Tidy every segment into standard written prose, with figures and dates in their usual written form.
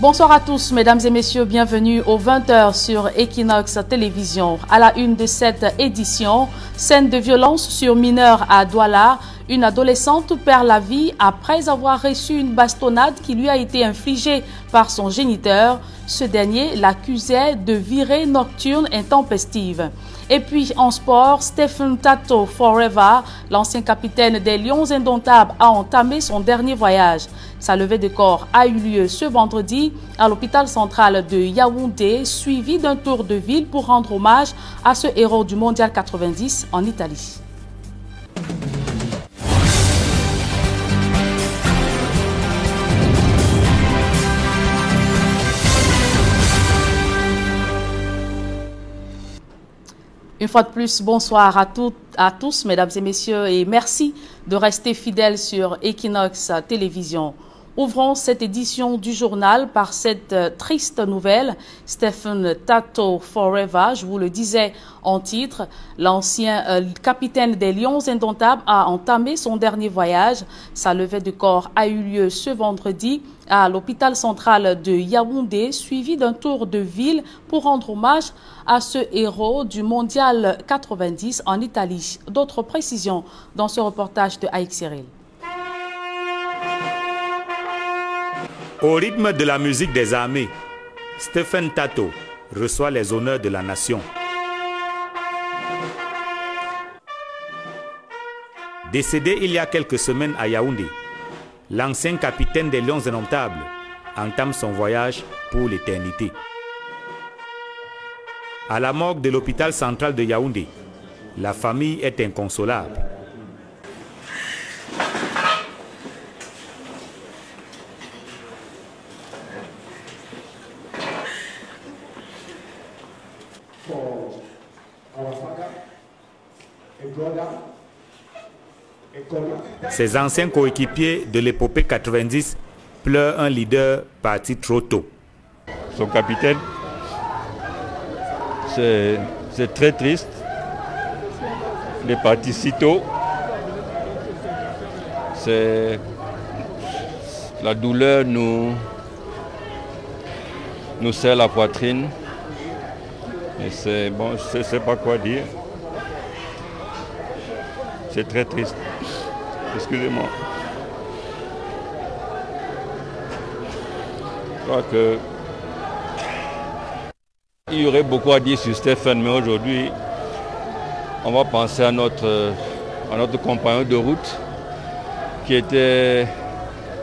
Bonsoir à tous, mesdames et messieurs, bienvenue aux 20h sur Equinox Télévision. À la une de cette édition, scène de violence sur mineurs à Douala. Une adolescente perd la vie après avoir reçu une bastonnade qui lui a été infligée par son géniteur. Ce dernier l'accusait de virée nocturne intempestive. Et puis en sport, Stephen Tato Forever, l'ancien capitaine des Lions Indomptables, a entamé son dernier voyage. Sa levée de corps a eu lieu ce vendredi à l'hôpital central de Yaoundé, suivi d'un tour de ville pour rendre hommage à ce héros du Mondial 90 en Italie. Une fois de plus, bonsoir à tous, mesdames et messieurs, et merci de rester fidèles sur Equinox Télévision. Ouvrons cette édition du journal par cette triste nouvelle. Stephen Tato Forever, je vous le disais en titre, l'ancien capitaine des Lions Indomptables a entamé son dernier voyage. Sa levée de corps a eu lieu ce vendredi à l'hôpital central de Yaoundé, suivi d'un tour de ville pour rendre hommage à ce héros du Mondial 90 en Italie. D'autres précisions dans ce reportage de Aïk Cyril. Au rythme de la musique des armées, Stephen Tato reçoit les honneurs de la nation. Décédé il y a quelques semaines à Yaoundé, l'ancien capitaine des Lions Indomptables entame son voyage pour l'éternité. À la morgue de l'hôpital central de Yaoundé, la famille est inconsolable. Ses anciens coéquipiers de l'épopée 90 pleurent un leader parti trop tôt. Son capitaine, c'est très triste. Il est parti si tôt. La douleur nous serre la poitrine. Et c'est bon, je ne sais pas quoi dire. C'est très triste. Excusez-moi. Je crois que il y aurait beaucoup à dire sur Stephen, mais aujourd'hui, on va penser à notre compagnon de route qui était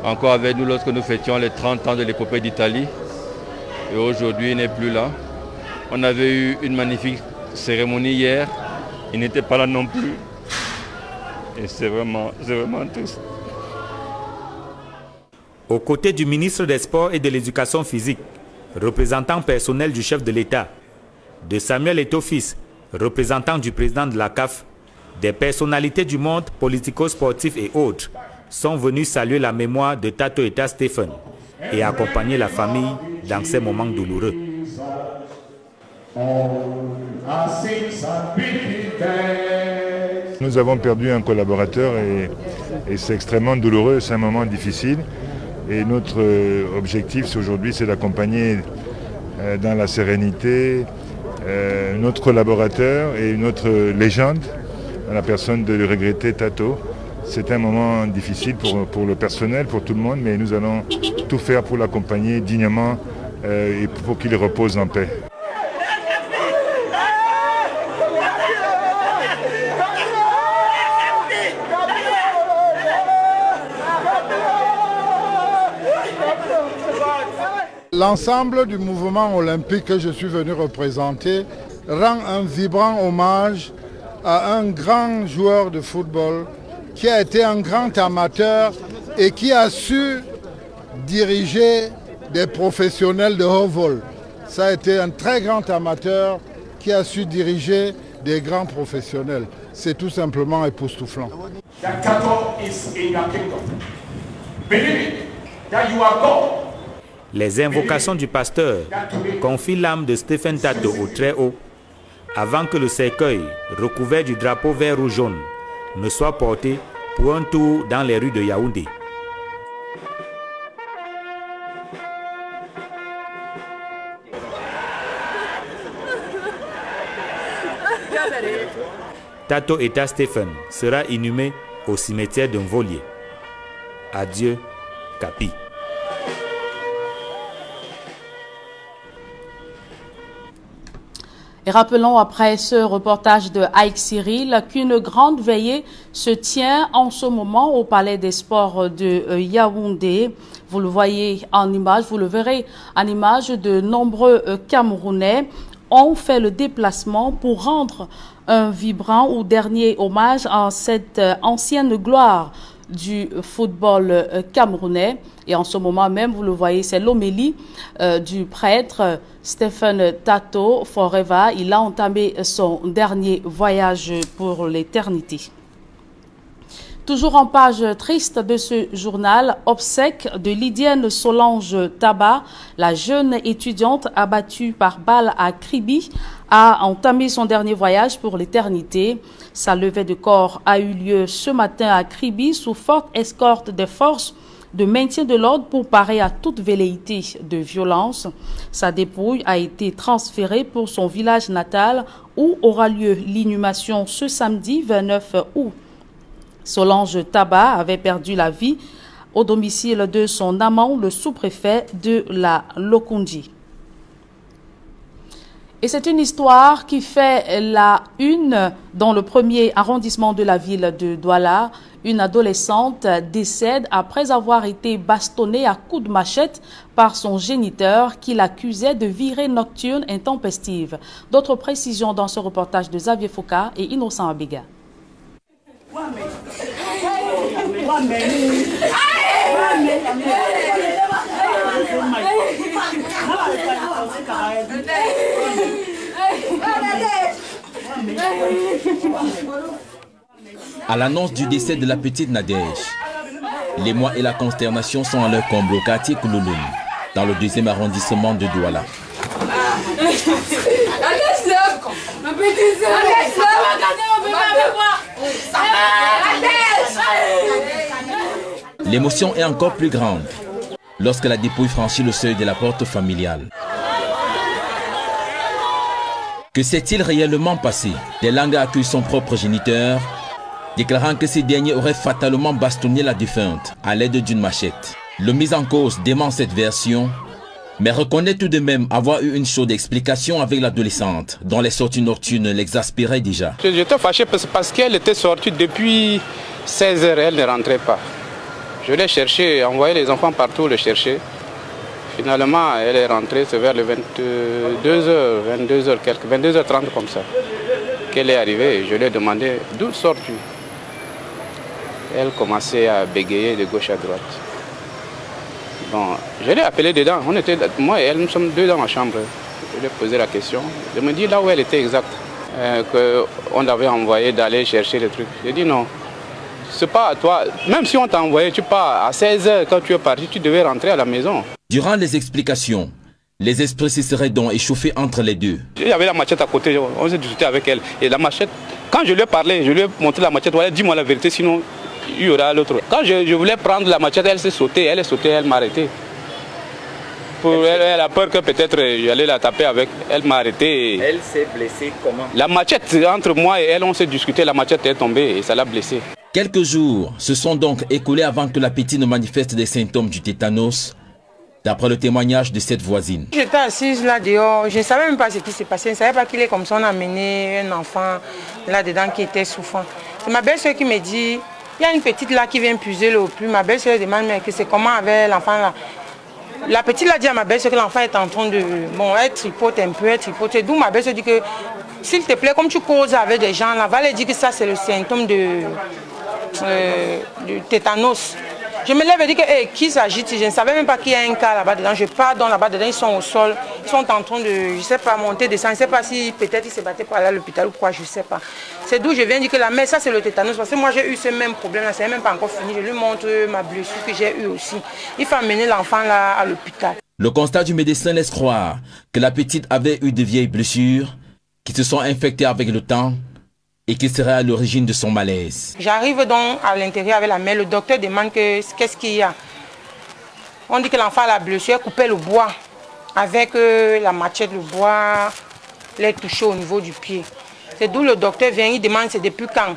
encore avec nous lorsque nous fêtions les 30 ans de l'épopée d'Italie. Et aujourd'hui, il n'est plus là. On avait eu une magnifique cérémonie hier. Il n'était pas là non plus. Et c'est vraiment triste. Aux côtés du ministre des Sports et de l'Éducation physique, représentant personnel du chef de l'État, de Samuel Eto'o-Fils, représentant du président de la CAF, des personnalités du monde politico-sportif et autres sont venus saluer la mémoire de Tato Eta Stephen et accompagner la famille dans ces moments douloureux. Nous avons perdu un collaborateur et c'est extrêmement douloureux, c'est un moment difficile. Et notre objectif aujourd'hui, c'est d'accompagner dans la sérénité notre collaborateur et notre légende, à la personne de le regretter Tato. C'est un moment difficile pour le personnel, pour tout le monde, mais nous allons tout faire pour l'accompagner dignement et pour qu'il repose en paix. L'ensemble du mouvement olympique que je suis venu représenter rend un vibrant hommage à un grand joueur de football qui a été un grand amateur et qui a su diriger des professionnels de haut vol. Ça a été un très grand amateur qui a su diriger des grands professionnels. C'est tout simplement époustouflant. Les invocations du pasteur confient l'âme de Stephen Tato au Très-Haut avant que le cercueil, recouvert du drapeau vert rouge jaune, ne soit porté pour un tour dans les rues de Yaoundé. Tato Eta Stephen sera inhumé au cimetière d'un Volier. Adieu, Capi. Et rappelons après ce reportage de Ike Cyril qu'une grande veillée se tient en ce moment au Palais des Sports de Yaoundé. Vous le voyez en image, vous le verrez en image, de nombreux Camerounais ont fait le déplacement pour rendre un vibrant ou dernier hommage à cette ancienne gloire du football camerounais. Et en ce moment même, vous le voyez, c'est l'homélie du prêtre Stephen Tato Forever. Il a entamé son dernier voyage pour l'éternité. Toujours en page triste de ce journal, obsèques de Lydienne Solange Taba, la jeune étudiante abattue par balle à Kribi, a entamé son dernier voyage pour l'éternité. Sa levée de corps a eu lieu ce matin à Kribi sous forte escorte des forces de maintien de l'ordre pour parer à toute velléité de violence. Sa dépouille a été transférée pour son village natal où aura lieu l'inhumation ce samedi 29 août. Solange Taba avait perdu la vie au domicile de son amant, le sous-préfet de la Lokondi. Et c'est une histoire qui fait la une dans le premier arrondissement de la ville de Douala. Une adolescente décède après avoir été bastonnée à coups de machette par son géniteur qui l'accusait de virée nocturne intempestive. D'autres précisions dans ce reportage de Xavier Foucault et Innocent Abega. À l'annonce du décès de la petite Nadège, l'émoi et la consternation sont à leur comble au quartier Koulouloum, dans le 2e arrondissement de Douala. L'émotion est encore plus grande lorsque la dépouille franchit le seuil de la porte familiale. Que s'est-il réellement passé? Des langues accusent son propre géniteur, déclarant que ces derniers auraient fatalement bastonné la défunte à l'aide d'une machette. Le mis en cause dément cette version, mais reconnaît tout de même avoir eu une chaude explication avec l'adolescente, dont les sorties nocturnes l'exaspéraient déjà. J'étais fâché parce qu'elle était sortie depuis 16 h, elle ne rentrait pas. Je l'ai cherché, envoyé les enfants partout le chercher. Finalement, elle est rentrée, c'est vers les 22h, 22h30 comme ça, qu'elle est arrivée. Je lui ai demandé d'où sors-tu. Elle commençait à bégayer de gauche à droite. Bon, je l'ai appelée dedans. Moi et elle, nous sommes deux dans ma chambre. Je lui ai posé la question. Je me dis là où elle était exacte, qu'on avait envoyé d'aller chercher les trucs. J'ai dit non. C'est pas à toi, même si on t'a envoyé, tu pars à 16 h quand tu es parti, tu devais rentrer à la maison. Durant les explications, les esprits se seraient donc échauffés entre les deux. Il y avait la machette à côté, on s'est discuté avec elle. Et la machette, quand je lui ai parlé, je lui ai montré la machette, voilà, dis-moi la vérité, sinon il y aura l'autre. Quand je voulais prendre la machette, elle s'est sautée, elle m'a arrêté. Elle a peur que peut-être j'allais la taper avec, elle m'a arrêté. Elle s'est blessée comment? La machette, entre moi et elle, on s'est discuté, la machette est tombée et ça l'a blessée. Quelques jours se sont donc écoulés avant que la petite ne manifeste des symptômes du tétanos, d'après le témoignage de cette voisine. J'étais assise là dehors, je ne savais même pas ce qui s'est passé, je ne savais pas qu'il est comme ça, on a amené un enfant là-dedans qui était souffrant. C'est ma belle-soeur qui me dit, il y a une petite là qui vient puiser le plus, ma belle-soeur demande mais que c'est comment avec l'enfant là. La petite là dit à ma belle-soeur que l'enfant est en train de, bon, elle tripote un peu, d'où ma belle-soeur dit que, s'il te plaît, comme tu causes avec des gens là, va leur dire que ça c'est le symptôme du tétanos. Je me lève et dis que qui s'agite, je ne savais même pas qu'il y a un cas là-bas dedans. Je pars dans là-bas dedans, ils sont au sol, ils sont en train de, je ne sais pas, monter, descendre. Je ne sais pas si peut-être ils se battaient pour aller à l'hôpital ou quoi, je ne sais pas. C'est d'où je viens dire que la mère, ça c'est le tétanos. Parce que moi j'ai eu ce même problème là, c'est même pas encore fini. Je lui montre ma blessure que j'ai eue aussi. Il faut amener l'enfant là à l'hôpital. Le constat du médecin laisse croire que la petite avait eu de vieilles blessures qui se sont infectées avec le temps et qui serait à l'origine de son malaise. J'arrive donc à l'intérieur avec la mère, le docteur demande qu'est-ce qu'il y a. On dit que l'enfant a la blessure, coupait le bois avec la machette, le bois, les toucher au niveau du pied. C'est d'où le docteur vient, il demande c'est depuis quand.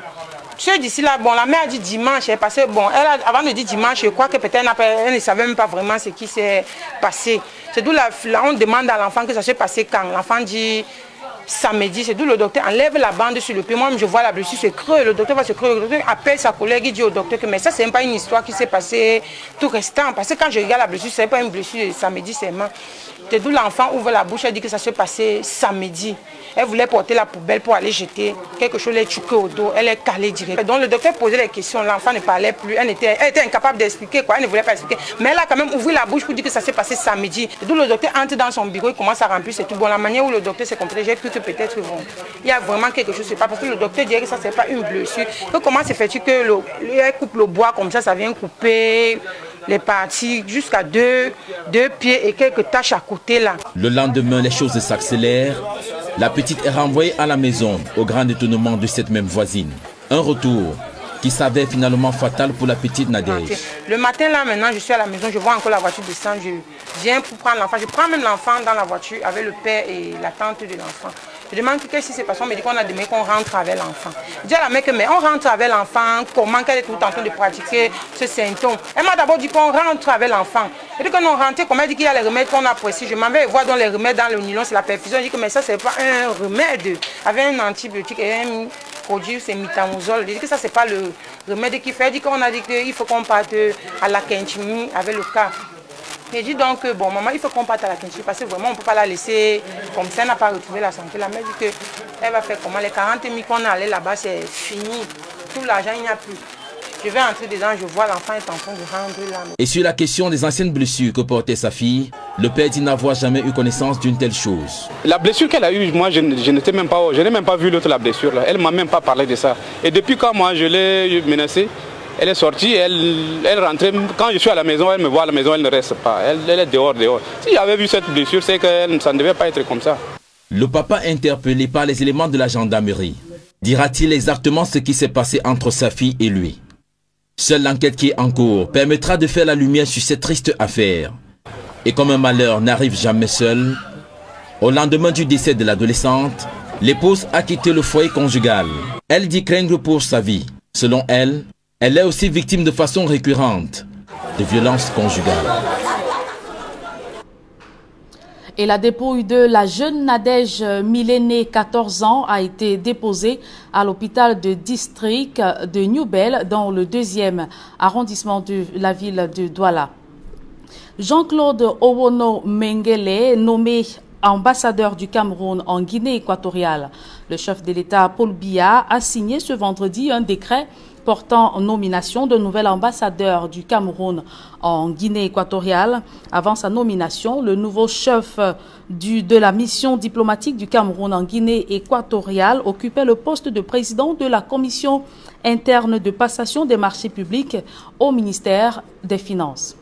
Je suis d'ici là, bon, la mère a dit dimanche, parce que bon, avant de dire dimanche, je crois que peut-être elle ne savait même pas vraiment ce qui s'est passé. C'est d'où on demande à l'enfant que ça s'est passé quand. L'enfant dit samedi, c'est d'où le docteur enlève la bande sur le pied. Moi, je vois la blessure se creux, le docteur va se creux. Le docteur appelle sa collègue, il dit au docteur que mais ça, c'est même pas une histoire qui s'est passée tout restant. Parce que quand je regarde la blessure, ce n'est pas une blessure de samedi seulement. C'est d'où l'enfant ouvre la bouche, elle dit que ça s'est passé samedi. Elle voulait porter la poubelle pour aller jeter quelque chose, elle est chuquée au dos, elle est calée direct. Donc le docteur posait les questions, l'enfant ne parlait plus, elle était incapable d'expliquer quoi, elle ne voulait pas expliquer. Mais elle a quand même ouvert la bouche pour dire que ça s'est passé samedi. D'où le docteur entre dans son bureau, il commence à remplir, c'est tout bon. La manière où le docteur s'est comporté, j'ai cru que peut-être bon, il y a vraiment quelque chose, c'est pas parce que le docteur dirait que ça c'est pas une blessure. Que comment se fait-il que elle coupe le bois comme ça vient couper les parties jusqu'à deux pieds et quelques taches à côté là. Le lendemain, les choses s'accélèrent. La petite est renvoyée à la maison, au grand étonnement de cette même voisine. Un retour qui s'avère finalement fatal pour la petite Nadège. Le matin là maintenant, je suis à la maison, je vois encore la voiture descendre, je viens pour prendre l'enfant. Je prends même l'enfant dans la voiture avec le père et la tante de l'enfant. Je demande qu'est-ce qui s'est passé, on me dit qu'on a demandé qu'on rentre avec l'enfant. Je dis à la mère que mais on rentre avec l'enfant, comment qu'elle est tout en train de pratiquer ce symptôme. Elle m'a d'abord dit qu'on rentre avec l'enfant. Et puis quand on rentrait, comme elle dit qu'il y a les remèdes qu'on apprécie, je m'en vais voir dans les remèdes dans le nylon, c'est la perfusion. Je dis que mais ça c'est pas un remède avec un antibiotique et un produit, c'est mitamazole. Je dis que ça c'est pas le remède qu'il fait. Elle dit qu'on a dit qu'il faut qu'on parte à la Kenchimi avec le cas. J'ai dit donc, bon maman, il faut qu'on parte à la Kinshasa parce que vraiment on ne peut pas la laisser comme ça, elle n'a pas retrouvé la santé. La mère dit qu'elle va faire comment, les 40 000 qu'on a allé là-bas, c'est fini. Tout l'argent, il n'y a plus. Je vais entrer dedans, je vois l'enfant est en train de rendre là. Et sur la question des anciennes blessures que portait sa fille, le père dit n'avoir jamais eu connaissance d'une telle chose. La blessure qu'elle a eue, moi je n'ai même pas vu l'autre la blessure là. Elle ne m'a même pas parlé de ça. Et depuis quand moi je l'ai menacée, elle est sortie, elle rentrait, quand je suis à la maison, elle me voit à la maison, elle ne reste pas, elle est dehors. Si j'avais vu cette blessure, c'est que ça ne devait pas être comme ça. Le papa interpellé par les éléments de la gendarmerie, dira-t-il exactement ce qui s'est passé entre sa fille et lui? Seule l'enquête qui est en cours permettra de faire la lumière sur cette triste affaire. Et comme un malheur n'arrive jamais seul, au lendemain du décès de l'adolescente, l'épouse a quitté le foyer conjugal. Elle dit craindre pour sa vie. Selon elle, elle est aussi victime de façon récurrente de violences conjugales. Et la dépouille de la jeune Nadège Milene, 14 ans, a été déposée à l'hôpital de district de Newbel dans le 2e arrondissement de la ville de Douala. Jean-Claude Owono Mengele, nommé ambassadeur du Cameroun en Guinée équatoriale. Le chef de l'État, Paul Biya, a signé ce vendredi un décret portant nomination de nouvel ambassadeur du Cameroun en Guinée équatoriale. Avant sa nomination, le nouveau chef de la mission diplomatique du Cameroun en Guinée équatoriale occupait le poste de président de la commission interne de passation des marchés publics au ministère des Finances.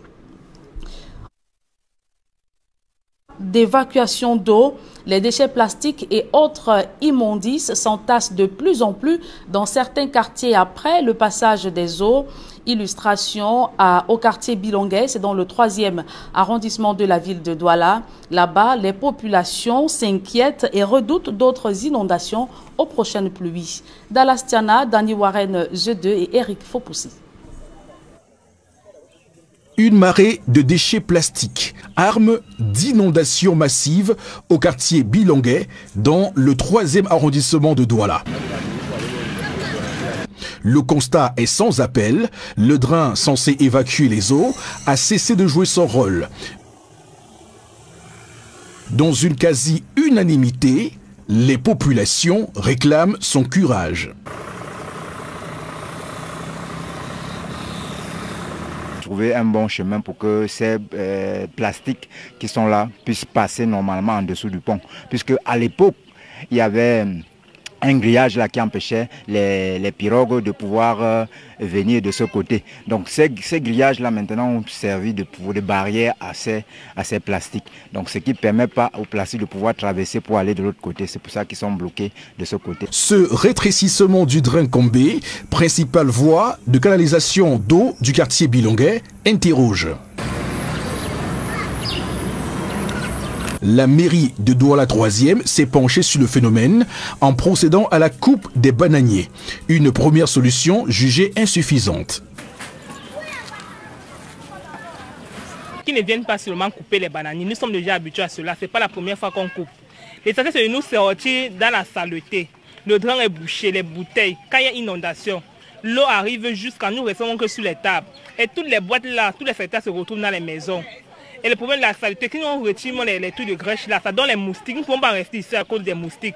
D'évacuation d'eau, les déchets plastiques et autres immondices s'entassent de plus en plus dans certains quartiers après le passage des eaux. Illustration au quartier Bilongué, c'est dans le 3e arrondissement de la ville de Douala. Là-bas, les populations s'inquiètent et redoutent d'autres inondations aux prochaines pluies. Dalastiana, Dani Warren, Z2 et Eric Fopoussi. Une marée de déchets plastiques, arme d'inondations massives au quartier Bilongué, dans le 3e arrondissement de Douala. Le constat est sans appel, le drain censé évacuer les eaux a cessé de jouer son rôle. Dans une quasi-unanimité, les populations réclament son curage. Trouver un bon chemin pour que ces plastiques qui sont là puissent passer normalement en dessous du pont. Puisque à l'époque, il y avait un grillage là qui empêchait les pirogues de pouvoir venir de ce côté. Donc ces grillages là maintenant ont servi de barrière à ces plastiques. Donc ce qui ne permet pas aux plastiques de pouvoir traverser pour aller de l'autre côté. C'est pour ça qu'ils sont bloqués de ce côté. Ce rétrécissement du drain Combé, principale voie de canalisation d'eau du quartier Bilongué, interroge. La mairie de Douala 3e s'est penchée sur le phénomène en procédant à la coupe des bananiers. Une première solution jugée insuffisante. Qui ne viennent pas seulement couper les bananiers, nous sommes déjà habitués à cela, ce n'est pas la première fois qu'on coupe. L'essentiel c'est de nous sortir dans la saleté. Le drain est bouché, les bouteilles, quand il y a inondation, l'eau arrive jusqu'à nous, restons que sur les tables. Et toutes les boîtes là, tous les secteurs se retrouvent dans les maisons. Et le problème de la saleté, quand on retire les trucs de grèche là, ça donne les moustiques. Nous ne pouvons pas rester ici à cause des moustiques.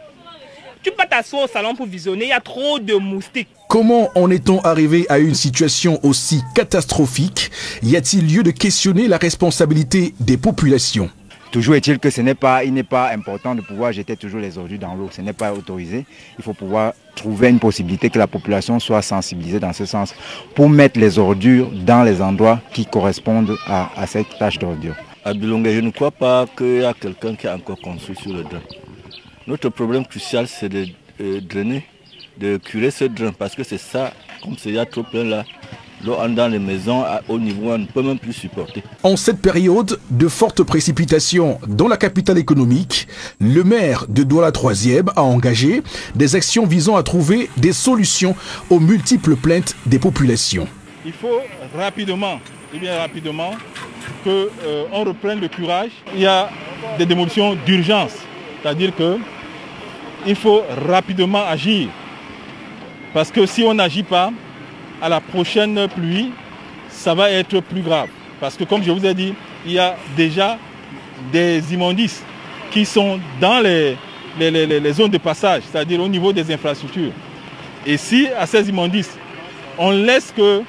Tu peux pas t'asseoir au salon pour visionner, il y a trop de moustiques. Comment en est-on arrivé à une situation aussi catastrophique? Y a-t-il lieu de questionner la responsabilité des populations? Toujours est-il que il n'est pas important de pouvoir jeter toujours les ordures dans l'eau. Ce n'est pas autorisé. Il faut pouvoir trouver une possibilité que la population soit sensibilisée dans ce sens pour mettre les ordures dans les endroits qui correspondent à cette tâche d'ordure. À Bilongue, je ne crois pas qu'il y a quelqu'un qui a encore construit sur le drain. Notre problème crucial, c'est de drainer, de curer ce drain, parce que c'est ça, comme il y a trop plein là, l'eau entre dans les maisons à haut niveau, on ne peut même plus supporter. En cette période de fortes précipitations dans la capitale économique, le maire de Douala 3e a engagé des actions visant à trouver des solutions aux multiples plaintes des populations. Il faut rapidement, qu'on reprenne le curage. Il y a des démolitions d'urgence, c'est-à-dire qu'il faut rapidement agir. Parce que si on n'agit pas, à la prochaine pluie, ça va être plus grave. Parce que comme je vous ai dit, il y a déjà des immondices qui sont dans les zones de passage, c'est-à-dire au niveau des infrastructures. Et si à ces immondices, on laisse que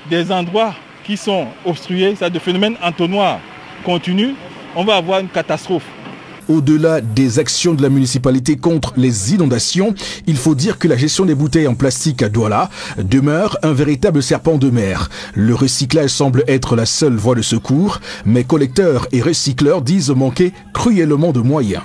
des endroits qui sont obstrués, c'est-à-dire de phénomènes entonnoirs continuent, on va avoir une catastrophe. Au-delà des actions de la municipalité contre les inondations, il faut dire que la gestion des bouteilles en plastique à Douala demeure un véritable serpent de mer. Le recyclage semble être la seule voie de secours, mais collecteurs et recycleurs disent manquer cruellement de moyens.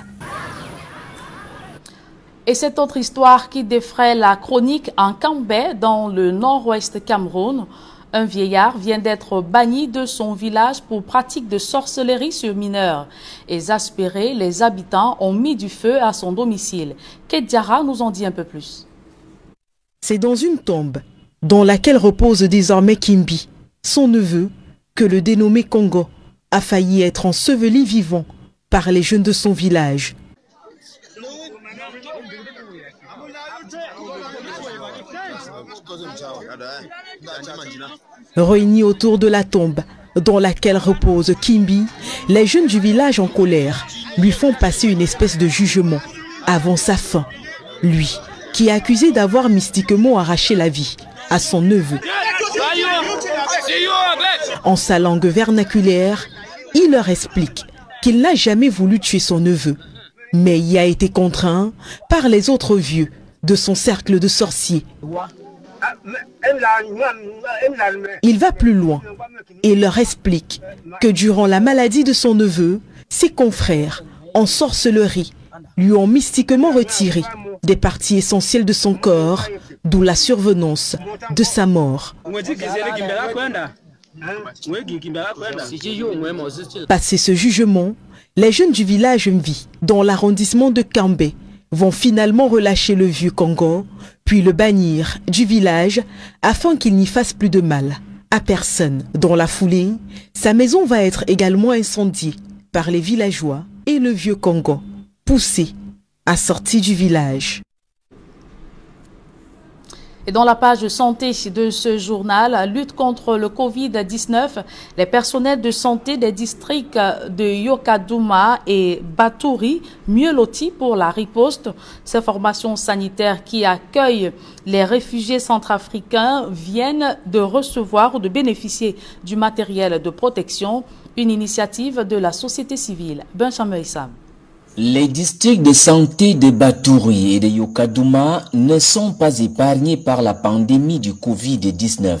Et cette autre histoire qui défraie la chronique en Kambé, dans le nord-ouest Cameroun. Un vieillard vient d'être banni de son village pour pratique de sorcellerie sur mineurs. Exaspérés, les habitants ont mis du feu à son domicile. Kedjara nous en dit un peu plus. C'est dans une tombe dans laquelle repose désormais Kimbi, son neveu, que le dénommé Congo a failli être enseveli vivant par les jeunes de son village. Réunis autour de la tombe dans laquelle repose Kimbi, les jeunes du village en colère lui font passer une espèce de jugement avant sa fin. Lui, qui est accusé d'avoir mystiquement arraché la vie à son neveu. En sa langue vernaculaire, il leur explique qu'il n'a jamais voulu tuer son neveu, mais y a été contraint par les autres vieux de son cercle de sorciers. Il va plus loin et leur explique que durant la maladie de son neveu, ses confrères en sorcellerie lui ont mystiquement retiré des parties essentielles de son corps, d'où la survenance de sa mort. Passé ce jugement, les jeunes du village Mvi, dans l'arrondissement de Kambé, vont finalement relâcher le vieux Congo, puis le bannir du village afin qu'il n'y fasse plus de mal à personne. Dans la foulée, sa maison va être également incendiée par les villageois et le vieux Congo, poussé à sortir du village. Et dans la page santé de ce journal, lutte contre le Covid-19, les personnels de santé des districts de Yokadouma et Batouri, mieux lotis pour la riposte. Ces formations sanitaires qui accueillent les réfugiés centrafricains viennent de recevoir ou de bénéficier du matériel de protection, une initiative de la société civile. Benjamin Issam. Les districts de santé de Batouri et de Yokadouma ne sont pas épargnés par la pandémie du Covid-19.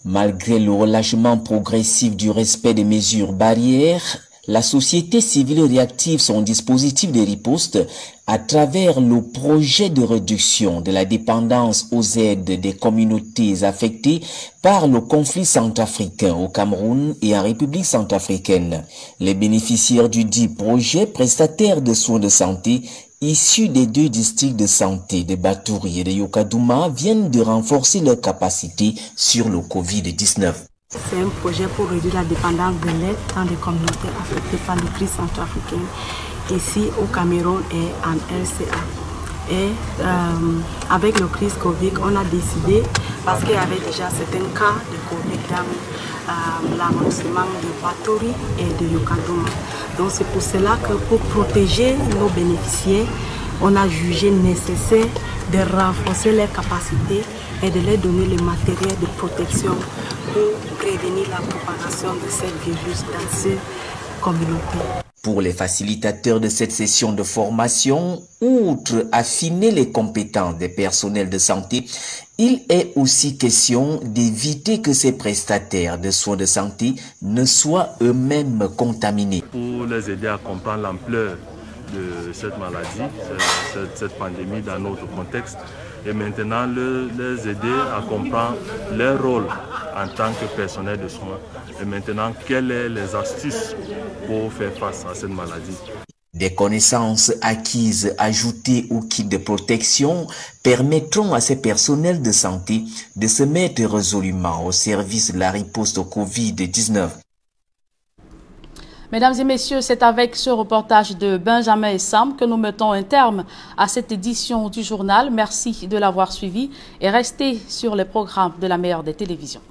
Malgré le relâchement progressif du respect des mesures barrières, La société civile réactive son dispositif de riposte à travers le projet de réduction de la dépendance aux aides des communautés affectées par le conflit centrafricain au Cameroun et en République centrafricaine. Les bénéficiaires du dit projet, prestataires de soins de santé, issus des 2 districts de santé de Batouri et de Yokadouma, viennent de renforcer leurs capacités sur le Covid-19. C'est un projet pour réduire la dépendance de l'aide dans les communautés affectées par la crise centrafricaine, ici au Cameroun et en RCA. Et avec la crise Covid, on a décidé, parce qu'il y avait déjà certains cas de Covid dans l'arrondissement de Batouri et de Yokadouma. Donc c'est pour cela que pour protéger nos bénéficiaires, on a jugé nécessaire de renforcer leurs capacités et de leur donner le matériel de protection pour prévenir la propagation de ce virus dans ces communautés. Pour les facilitateurs de cette session de formation, outre affiner les compétences des personnels de santé, il est aussi question d'éviter que ces prestataires de soins de santé ne soient eux-mêmes contaminés. Pour les aider à comprendre l'ampleur de cette maladie, cette pandémie dans notre contexte, et maintenant les aider à comprendre leur rôle en tant que personnel de soins et maintenant quelles sont les astuces pour faire face à cette maladie. Des connaissances acquises ajoutées au kit de protection permettront à ces personnels de santé de se mettre résolument au service de la riposte au Covid-19. Mesdames et messieurs, c'est avec ce reportage de Benjamin et Sam que nous mettons un terme à cette édition du journal. Merci de l'avoir suivi et restez sur les programmes de la meilleure des télévisions.